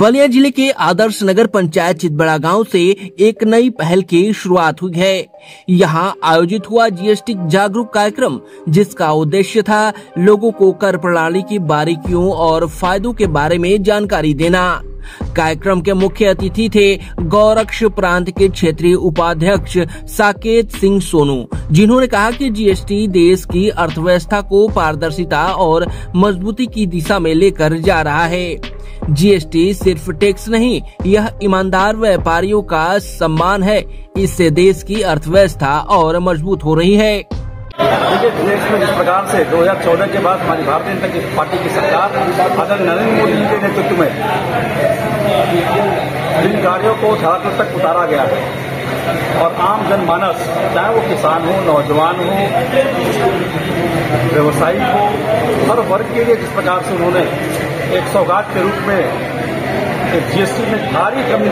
बलिया जिले के आदर्श नगर पंचायत चितबड़ा गांव से एक नई पहल की शुरुआत हुई है। यहां आयोजित हुआ जीएसटी जागरूक कार्यक्रम, जिसका उद्देश्य था लोगों को कर प्रणाली की बारीकियों और फायदों के बारे में जानकारी देना। कार्यक्रम के मुख्य अतिथि थे गौरक्ष प्रांत के क्षेत्रीय उपाध्यक्ष साकेत सिंह सोनू, जिन्होंने कहा कि जीएसटी देश की अर्थव्यवस्था को पारदर्शिता और मजबूती की दिशा में लेकर जा रहा है। जीएसटी सिर्फ टैक्स नहीं, यह ईमानदार व्यापारियों का सम्मान है। इससे देश की अर्थव्यवस्था और मजबूत हो रही है। देखिए, देश में जिस प्रकार से 2014 के बाद हमारी भारतीय जनता पार्टी की सरकार आदरणीय नरेंद्र मोदी जी के नेतृत्व में जिन कार्यों को धरातल तक उतारा गया है और आम जनमानस, चाहे वो किसान हो, नौजवान हो, व्यवसायी हो, हर वर्ग के लिए जिस प्रकार से उन्होंने एक सौगात के रूप में जीएसटी में भारी कमी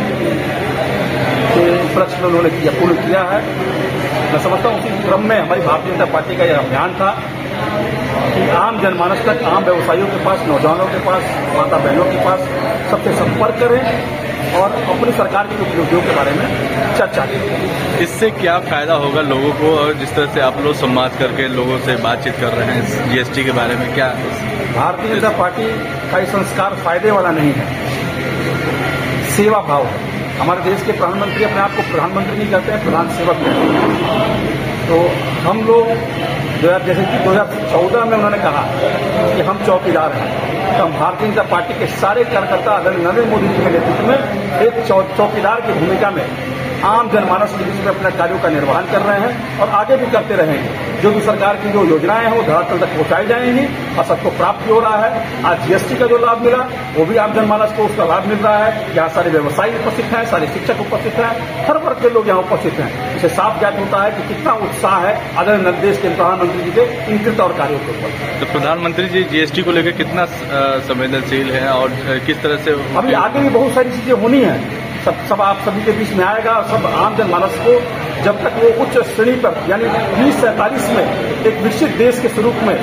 के उपलक्ष्य में उन्होंने पूर्ण किया है। मैं समझता हूँ उसी क्रम में हमारी भारतीय जनता पार्टी का यह अभियान था कि आम जनमानस तक, आम व्यवसायियों के पास, नौजवानों के पास, माता बहनों के पास सबसे संपर्क करें और अपनी सरकार की उपलब्धियों के बारे में चर्चा करें। इससे क्या फायदा होगा लोगों को, और जिस तरह से आप लोग संवाद करके लोगों से बातचीत कर रहे हैं जीएसटी के बारे में, क्या भारतीय जनता पार्टी का ये संस्कार फायदे वाला नहीं है, सेवा भाव है। हमारे देश के प्रधानमंत्री अपने आप को प्रधानमंत्री नहीं कहते हैं, प्रधान सेवक कहते हैं। तो हम लोग जैसे कि 2014 में उन्होंने कहा कि हम चौकीदार हैं, तो हम भारतीय जनता पार्टी के सारे कार्यकर्ता आदरणीय नरेंद्र मोदी जी के नेतृत्व में एक चौकीदार की भूमिका में आम जनमानस के बीच में अपने कार्यों का निर्वहन कर रहे हैं और आगे भी करते रहेंगे। जो भी सरकार की जो योजनाएं हैं वो धरातल तक पहुंचाई जाएंगी और सबको प्राप्त हो रहा है। आज जीएसटी का जो लाभ मिला वो भी आम जनमानस को उसका लाभ मिल रहा है। यहाँ सारे व्यवसायी उपस्थित हैं, सारे शिक्षक उपस्थित हैं, हर वर्ग के लोग यहाँ उपस्थित हैं। इससे साफ ज्ञात होता है कि कितना उत्साह है आदरणीय देश के प्रधानमंत्री जी के इन कृत और कार्यों के ऊपर। तो प्रधानमंत्री जी जीएसटी को लेकर कितना संवेदनशील है और किस तरह से अभी आगे भी बहुत सारी चीजें होनी है। सब आप सभी के बीच में आएगा और सब आम जनमानस को जब तक वो उच्च श्रेणी पर यानी 2047 में एक विकसित देश के स्वरूप में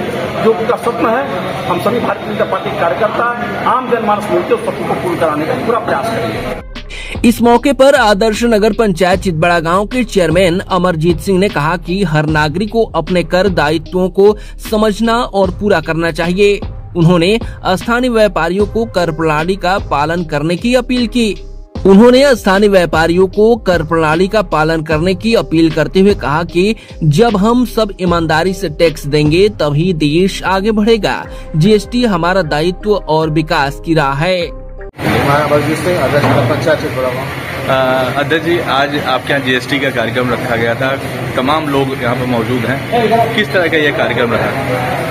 जो उनका स्वप्न है, हम सभी भारतीय जनता पार्टी के कार्यकर्ता आम जनमानस मिलकर उस स्वप्न को पूर्ण कराने का पूरा प्रयास करेंगे। इस मौके पर आदर्श नगर पंचायत चितबड़ा गांव के चेयरमैन अमरजीत सिंह ने कहा कि हर नागरिक को अपने कर दायित्वों को समझना और पूरा करना चाहिए। उन्होंने स्थानीय व्यापारियों को कर प्रणाली का पालन करने की अपील की। उन्होंने स्थानीय व्यापारियों को कर प्रणाली का पालन करने की अपील करते हुए कहा कि जब हम सब ईमानदारी से टैक्स देंगे तभी देश आगे बढ़ेगा। जीएसटी हमारा दायित्व और विकास की राह है। अध्यक्ष जी, आज आपके यहाँ जीएसटी का कार्यक्रम रखा गया था, तमाम लोग यहाँ पर मौजूद हैं, किस तरह का ये कार्यक्रम रहा?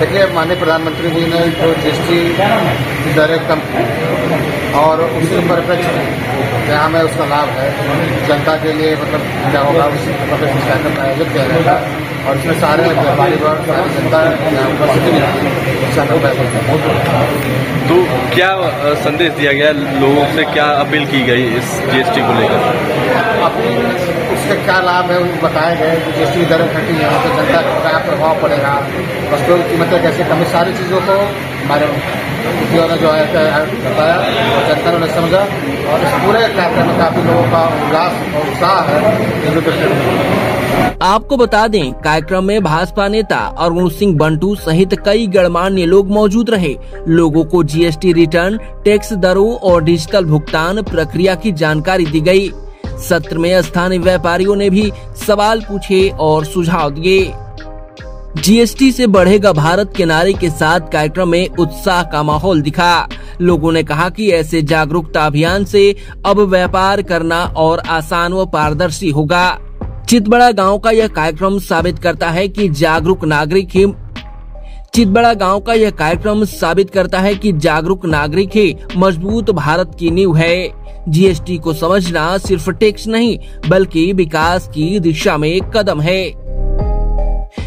देखिए, माननीय प्रधानमंत्री जी ने जो जीएसटी दरें कम और उसी परिप्रेक्ष्य जहाँ में उसका लाभ है जनता के लिए, मतलब क्या होगा उस कार्यक्रम का आयोजन किया गया था और इसमें सारे व्यापारी वर्ग, सारी जनता तो क्या संदेश दिया गया लोगों से, क्या अपील की गई इस जीएसटी को लेकर? अपील उसके क्या लाभ है उनको बताए गए कि जीएसटी दरें घटी है तो जनता का क्या प्रभाव पड़ेगा, वस्तुओं की कीमतें कैसे कमी, सारी चीज़ों को हमारे मुखियों ने जो है बताया और जनता ने समझा और इस पूरे कार्यक्रम में काफी लोगों का उल्लास और उत्साह है। आपको बता दें, कार्यक्रम में भाजपा नेता अरुण सिंह बंटू सहित कई गणमान्य लोग मौजूद रहे। लोगों को जीएसटी रिटर्न, टैक्स दरों और डिजिटल भुगतान प्रक्रिया की जानकारी दी गई। सत्र में स्थानीय व्यापारियों ने भी सवाल पूछे और सुझाव दिए। जीएसटी से बढ़ेगा भारत के नारे के साथ कार्यक्रम में उत्साह का माहौल दिखा। लोगों ने कहा कि ऐसे जागरूकता अभियान से अब व्यापार करना और आसान व पारदर्शी होगा। चितबड़ा गांव का यह कार्यक्रम साबित करता है कि जागरूक नागरिक ही मजबूत भारत की नींव है। जीएसटी को समझना सिर्फ टैक्स नहीं बल्कि विकास की दिशा में कदम है।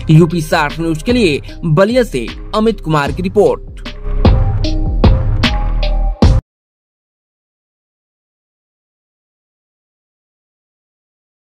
यूपी 60 न्यूज के लिए बलिया से अमित कुमार की रिपोर्ट।